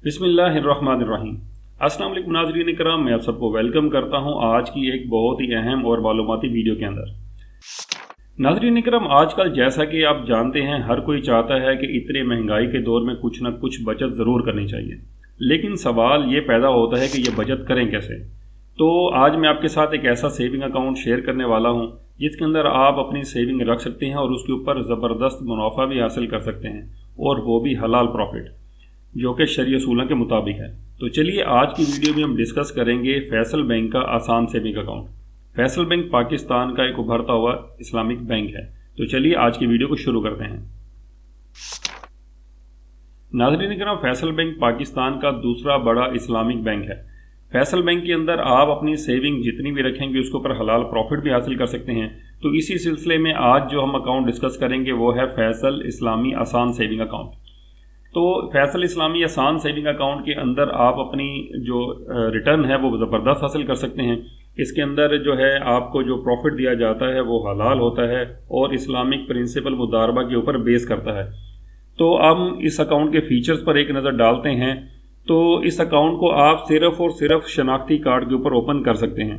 बिस्मिल्लाहिर्रहमानिर्रहीम। अस्सलाम वालेकुम नाज़रीन इकराम, मैं आप सबको वेलकम करता हूं आज की एक बहुत ही अहम और मालूमाती वीडियो के अंदर। नाज़रीन इकराम, आजकल जैसा कि आप जानते हैं हर कोई चाहता है कि इतने महंगाई के दौर में कुछ ना कुछ बचत ज़रूर करनी चाहिए, लेकिन सवाल ये पैदा होता है कि ये बचत करें कैसे। तो आज मैं आपके साथ एक ऐसा सेविंग अकाउंट शेयर करने वाला हूँ जिसके अंदर आप अपनी सेविंग रख सकते हैं और उसके ऊपर ज़बरदस्त मुनाफा भी हासिल कर सकते हैं, और वो भी हलाल प्रॉफिट जो कि शरीय असूलों के मुताबिक है। तो चलिए आज की वीडियो में हम डिस्कस करेंगे फैसल बैंक का आसान saving account. Faisal bank Pakistan का एक उभरता हुआ इस्लामिक बैंक है। तो चलिए आज की वीडियो को शुरू करते हैं। नाज़रीन किराम, फैसल बैंक पाकिस्तान का दूसरा बड़ा इस्लामिक बैंक है। फैसल बैंक के अंदर आप अपनी सेविंग जितनी भी रखेंगे उसके ऊपर हलाल प्रॉफिट भी हासिल कर सकते हैं। तो इसी सिलसिले में आज जो हम अकाउंट डिस्कस करेंगे वो है फैसल इस्लामी आसान सेविंग अकाउंट। तो फैसल इस्लामी आसान सेविंग अकाउंट के अंदर आप अपनी जो रिटर्न है वो ज़बरदस्त हासिल कर सकते हैं। इसके अंदर जो है आपको जो प्रॉफिट दिया जाता है वो हलाल होता है और इस्लामिक प्रिंसिपल मुदारबा के ऊपर बेस करता है। तो हम इस अकाउंट के फीचर्स पर एक नज़र डालते हैं। तो इस अकाउंट को आप सिर्फ़ और सिर्फ शनाख्ती कार्ड के ऊपर ओपन कर सकते हैं।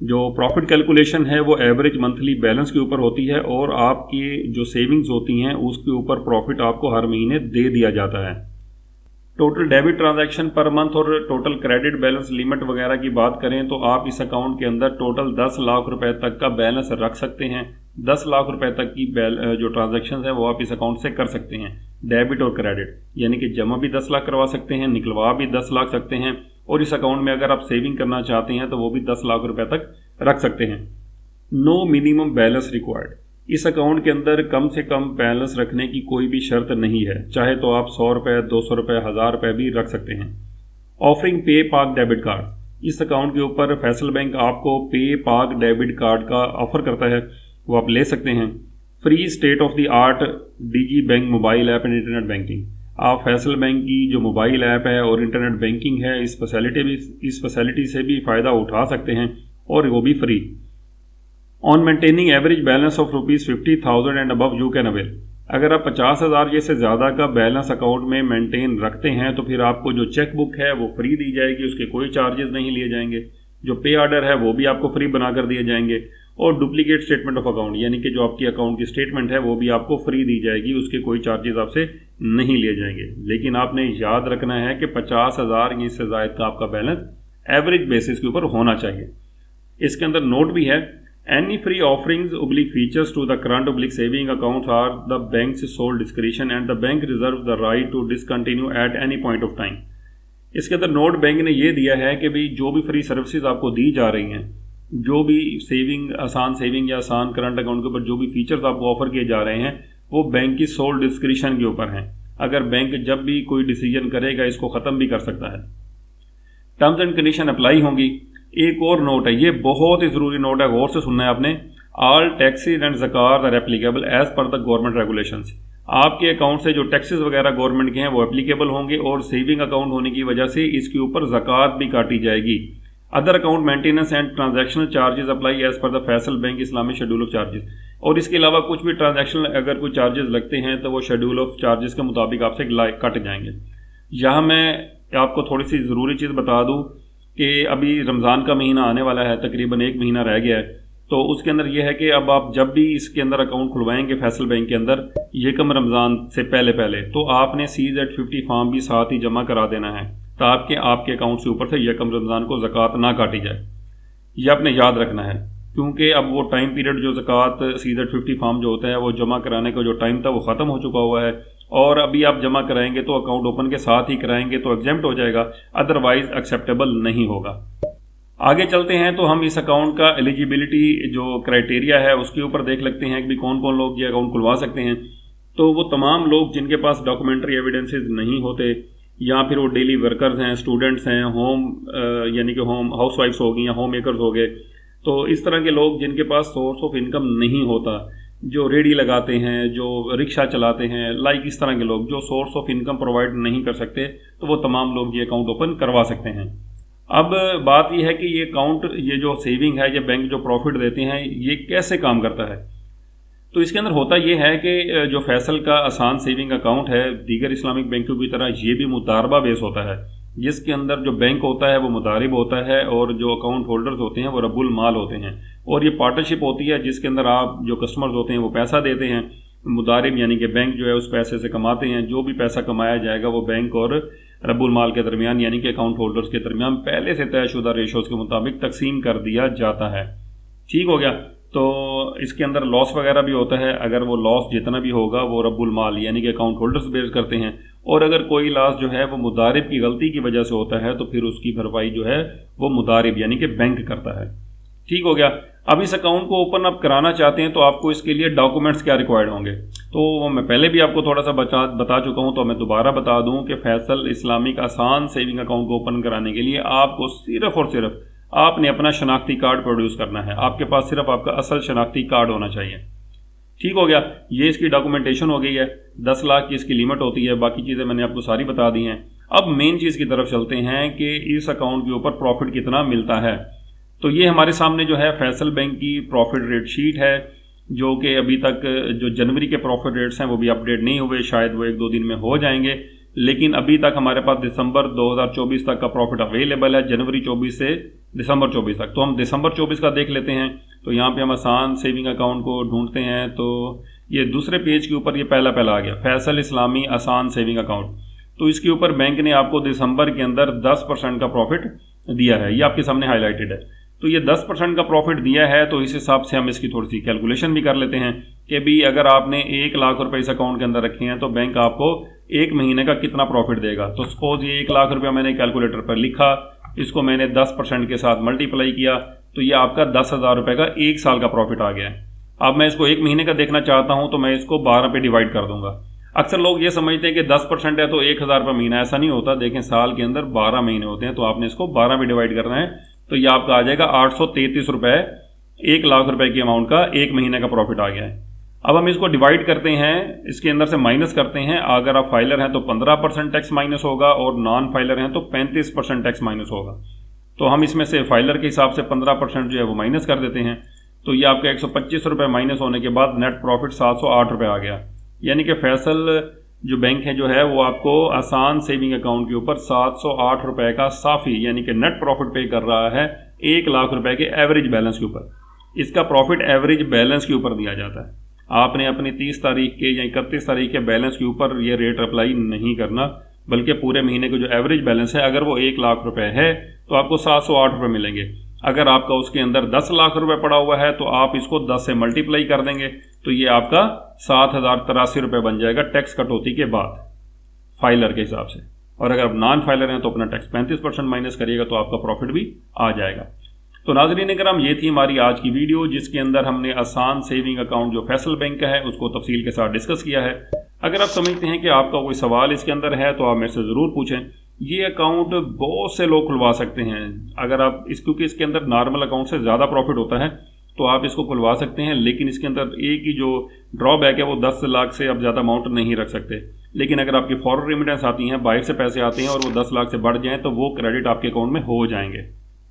जो प्रॉफिट कैलकुलेशन है वो एवरेज मंथली बैलेंस के ऊपर होती है और आपकी जो सेविंग्स होती हैं उसके ऊपर प्रॉफिट आपको हर महीने दे दिया जाता है। Total debit transaction per month और टोटल क्रेडिट बैलेंस लिमिट वगैरह की बात करें तो आप इस अकाउंट के अंदर टोटल 10 लाख रुपए तक का बैलेंस रख सकते हैं। 10 लाख रुपए तक की जो ट्रांजैक्शन है वो आप इस अकाउंट से कर सकते हैं, डेबिट और क्रेडिट, यानी कि जमा भी 10 लाख करवा सकते हैं, निकलवा भी 10 लाख सकते हैं, और इस अकाउंट में अगर आप सेविंग करना चाहते हैं तो वो भी 10 लाख रुपए तक रख सकते हैं। No minimum balance required. इस अकाउंट के अंदर कम से कम बैलेंस रखने की कोई भी शर्त नहीं है, चाहे तो आप 100 रुपये, 200 रुपये, 1000 रुपये भी रख सकते हैं। ऑफरिंग पे पाक डेबिट कार्ड। इस अकाउंट के ऊपर फैसल बैंक आपको पे पाक डेबिट कार्ड का ऑफर करता है, वो आप ले सकते हैं। Free state of the art digi bank mobile app and internet banking. आप फैसल बैंक की जो मोबाइल ऐप है और इंटरनेट बैंकिंग है इस फैसिलिटी से भी फ़ायदा उठा सकते हैं, और वो भी free. On maintaining average balance of ₹50,000 and above you can avail. अगर आप 50,000 से ज़्यादा का बैलेंस अकाउंट में मेंटेन रखते हैं तो फिर आपको जो चेक बुक है वो फ्री दी जाएगी, उसके कोई चार्जेस नहीं लिए जाएंगे। जो पे ऑर्डर है वो भी आपको फ्री बना कर दिए जाएंगे, और डुप्लीकेट स्टेटमेंट ऑफ अकाउंट, यानी कि जो आपकी अकाउंट की स्टेटमेंट है वो भी आपको फ्री दी जाएगी, उसके कोई चार्जेस आपसे नहीं लिए जाएंगे। लेकिन आपने याद रखना है कि 50,000 या इससे ज़ायद का आपका बैलेंस एवरेज बेसिस के ऊपर होना चाहिए। इसके अंदर नोट भी है, any free offerings oblique features to the current oblique saving account are the banks sole discretion and the bank reserve the right to discontinue at any point of time. इसके अंदर नोट बैंक ने ये दिया है कि भाई जो भी फ्री सर्विसेज आपको दी जा रही हैं, जो भी सेविंग आसान सेविंग या आसान करंट अकाउंट के ऊपर जो भी फीचर्स आपको ऑफर किए जा रहे हैं वो बैंक की सोल डिस्क्रिशन के ऊपर हैं। अगर बैंक जब भी कोई डिसीजन करेगा इसको ख़त्म भी कर सकता है। टर्म्स एंड कंडीशन अप्लाई होंगी। एक और नोट है, ये बहुत ही ज़रूरी नोट है, गौर से सुनना है आपने। ऑल टैक्सेज एंड ज़कात are applicable as per the government regulations. आपके अकाउंट से जो टैक्सेस वगैरह गवर्नमेंट के हैं वो एप्लीकेबल होंगे, और सेविंग अकाउंट होने की वजह से इसके ऊपर ज़कात भी काटी जाएगी। Other account maintenance and transactional charges apply as per the Faysal bank Islami schedule of charges. और इसके अलावा कुछ भी ट्रांजैक्शनल अगर कोई चार्जेस लगते हैं तो वो शेड्यूल ऑफ चार्जेस के मुताबिक आपसे कट जाएंगे। यहाँ मैं आपको थोड़ी सी ज़रूरी चीज़ बता दूँ कि अभी रमज़ान का महीना आने वाला है, तकरीबन 1 महीना रह गया है। तो उसके अंदर यह है कि अब आप जब भी इसके अंदर अकाउंट खुलवाएंगे फैसल बैंक के अंदर यकम रमज़ान से पहले तो आपने CZ50 फॉर्म भी साथ ही जमा करा देना है, ताकि आपके अकाउंट से ऊपर से यकम रमज़ान को ज़कात ना काटी जाए। यह आपने याद रखना है, क्योंकि अब वो टाइम पीरियड जो ज़कात CZ50 फॉर्म जो होता है वो जमा कराने का जो टाइम था वो ख़त्म हो चुका हुआ है, और अभी आप जमा कराएंगे तो अकाउंट ओपन के साथ ही कराएंगे तो एग्जेम्प्ट हो जाएगा, अदरवाइज एक्सेप्टेबल नहीं होगा। आगे चलते हैं तो हम इस अकाउंट का एलिजिबिलिटी जो क्राइटेरिया है उसके ऊपर देख लेते हैं कि कौन कौन लोग ये अकाउंट खुलवा सकते हैं। तो वो तमाम लोग जिनके पास डॉक्यूमेंट्री एविडेंसेस नहीं होते, या फिर वो डेली वर्कर्स हैं, स्टूडेंट्स हैं, होम यानी कि होम हाउस वाइफ्स हो गई या होम मेकर्स हो गए, तो इस तरह के लोग जिनके पास सोर्स ऑफ इनकम नहीं होता, जो रेडी लगाते हैं, जो रिक्शा चलाते हैं, लाइक इस तरह के लोग जो सोर्स ऑफ इनकम प्रोवाइड नहीं कर सकते, तो वो तमाम लोग ये अकाउंट ओपन करवा सकते हैं। अब बात यह है कि ये अकाउंट, ये जो सेविंग है, ये बैंक जो प्रॉफिट देते हैं, ये कैसे काम करता है। तो इसके अंदर होता ये है कि जो फैसल का आसान सेविंग अकाउंट है, दीगर इस्लामिक बैंकों की तरह ये भी मुदारबा बेस होता है, जिसके अंदर जो बैंक होता है वो मुदारिब होता है और जो अकाउंट होल्डर्स होते हैं वो रब्बुल माल होते हैं। और ये पार्टनरशिप होती है जिसके अंदर आप जो कस्टमर्स होते हैं वो पैसा देते हैं, मुदारिब यानी कि बैंक जो है उस पैसे से कमाते हैं। जो भी पैसा कमाया जाएगा वो बैंक और रब्बुल माल के दरमियान यानी कि अकाउंट होल्डर्स के दरमियान पहले से तयशुदा रेशोज़ के मुताबिक तकसीम कर दिया जाता है। ठीक हो गया। तो इसके अंदर लॉस वगैरह भी होता है, अगर वो लॉस जितना भी होगा वो रब्बुल माल यानी कि अकाउंट होल्डर्स बेयर करते हैं, और अगर कोई लॉस जो है वो मुदारिब की गलती की वजह से होता है तो फिर उसकी भरपाई जो है वो मुदारिब यानी कि बैंक करता है। ठीक हो गया। अब इस अकाउंट को ओपन अप कराना चाहते हैं तो आपको इसके लिए डॉक्यूमेंट्स क्या रिक्वायर्ड होंगे, तो मैं पहले भी आपको थोड़ा सा बता चुका हूं, तो मैं दोबारा बता दूं कि फैसल इस्लामिक आसान सेविंग अकाउंट को ओपन कराने के लिए आपको सिर्फ और सिर्फ आपने अपना शनाख्ती कार्ड प्रोड्यूस करना है। आपके पास सिर्फ आपका असल शनाख्ती कार्ड होना चाहिए। ठीक हो गया। ये इसकी डॉक्यूमेंटेशन हो गई है। 10 लाख की इसकी लिमिट होती है, बाकी चीज़ें मैंने आपको सारी बता दी हैं। अब मेन चीज़ की तरफ चलते हैं कि इस अकाउंट के ऊपर प्रॉफिट कितना मिलता है। तो ये हमारे सामने जो है फैसल बैंक की प्रॉफिट रेट शीट है, जो कि अभी तक जो जनवरी के प्रॉफिट रेट्स हैं वो भी अपडेट नहीं हुए, शायद वो 1-2 दिन में हो जाएंगे। लेकिन अभी तक हमारे पास दिसंबर 2024 तक का प्रॉफिट अवेलेबल है, जनवरी 24 से दिसंबर 24 तक। तो हम दिसंबर 24 का देख लेते हैं। तो यहाँ पे हम आसान सेविंग अकाउंट को ढूंढते हैं, तो ये दूसरे पेज के ऊपर ये पहला आ गया, फैसल इस्लामी आसान सेविंग अकाउंट। तो इसके ऊपर बैंक ने आपको दिसंबर के अंदर 10% का प्रॉफिट दिया है, ये आपके सामने हाईलाइटेड है। तो ये 10% का प्रॉफिट दिया है, तो इस हिसाब से हम इसकी थोड़ी सी कैलकुलेशन भी कर लेते हैं कि भी अगर आपने 1 लाख रुपए इस अकाउंट के अंदर रखे हैं तो बैंक आपको 1 महीने का कितना प्रॉफिट देगा। तो सपोज ये 1 लाख रुपया मैंने कैलकुलेटर पर लिखा, इसको मैंने 10% के साथ मल्टीप्लाई किया, तो ये आपका 10,000 रुपये का 1 साल का प्रॉफिट आ गया है। अब मैं इसको 1 महीने का देखना चाहता हूँ तो मैं इसको 12 पे डिवाइड कर दूंगा। अक्सर लोग ये समझते हैं कि 10% है तो 1,000 रुपये महीना, ऐसा नहीं होता। देखें, साल के अंदर 12 महीने होते हैं, तो आपने इसको 12 में डिवाइड करना है, तो ये आपका आ जाएगा 833 रुपये। 1 लाख रुपए की अमाउंट का 1 महीने का प्रॉफिट आ गया है। अब हम इसको डिवाइड करते हैं, इसके अंदर से माइनस करते हैं। अगर आप फाइलर हैं तो 15% टैक्स माइनस होगा और नॉन फाइलर हैं तो 35% टैक्स माइनस होगा। तो हम इसमें से फाइलर के हिसाब से 15% जो है वो माइनस कर देते हैं। तो ये आपका 125 रुपये माइनस होने के बाद नेट प्रॉफिट 708 रुपये आ गया। यानी कि फैसल जो बैंक है जो है वो आपको आसान सेविंग अकाउंट के ऊपर 708 रुपये का साफ़ी यानी कि नेट प्रॉफिट पे कर रहा है 1 लाख रुपए के एवरेज बैलेंस के ऊपर। इसका प्रॉफिट एवरेज बैलेंस के ऊपर दिया जाता है। आपने अपनी 30 तारीख के या 31 तारीख के बैलेंस के ऊपर ये रेट अप्लाई नहीं करना, बल्कि पूरे महीने का जो एवरेज बैलेंस है अगर वो 1 लाख रुपए है तो आपको 708 रुपये मिलेंगे। अगर आपका उसके अंदर 10 लाख रुपए पड़ा हुआ है तो आप इसको 10 से मल्टीप्लाई कर देंगे, तो ये आपका 7,083 रुपये बन जाएगा टैक्स कटौती के बाद फाइलर के हिसाब से। और अगर आप नॉन फाइलर हैं तो अपना टैक्स 35% माइनस करिएगा तो आपका प्रॉफिट भी आ जाएगा। तो नाज़रीन करम, ये थी हमारी आज की वीडियो जिसके अंदर हमने आसान सेविंग अकाउंट जो फैसल बैंक का है उसको तफसील के साथ डिस्कस किया है। अगर आप समझते हैं कि आपका कोई सवाल इसके अंदर है तो आप मेरे से ज़रूर पूछें। ये अकाउंट बहुत से लोग खुलवा सकते हैं। अगर आप क्योंकि इसके अंदर नॉर्मल अकाउंट से ज़्यादा प्रॉफिट होता है तो आप इसको खुलवा सकते हैं, लेकिन इसके अंदर एक ही जो ड्रॉबैक है वो 10 लाख से अब ज़्यादा अमाउंट नहीं रख सकते। लेकिन अगर आपकी फॉरेन रेमिटेंस आती हैं, बाहर से पैसे आते हैं और वो 10 लाख से बढ़ जाएँ तो वो क्रेडिट आपके अकाउंट में हो जाएंगे।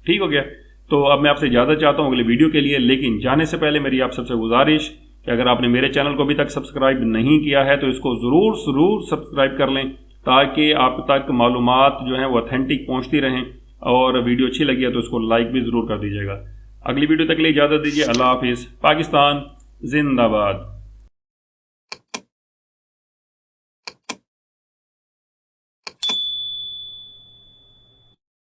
ठीक हो गया। तो अब मैं आपसे इजाज़त चाहता हूँ अगले वीडियो के लिए, लेकिन जाने से पहले मेरी आप सबसे गुजारिश कि अगर आपने मेरे चैनल को अभी तक सब्सक्राइब नहीं किया है तो इसको ज़रूर सब्सक्राइब कर लें, ताकि आप तक मालूमात जो हैं वो ऑथेंटिक पहुँचती रहें। और वीडियो अच्छी लगी है तो इसको लाइक भी ज़रूर कर दीजिएगा। अगली वीडियो तक के लिए इजाज़त दीजिए। अल्लाह हाफिज़। पाकिस्तान जिंदाबाद।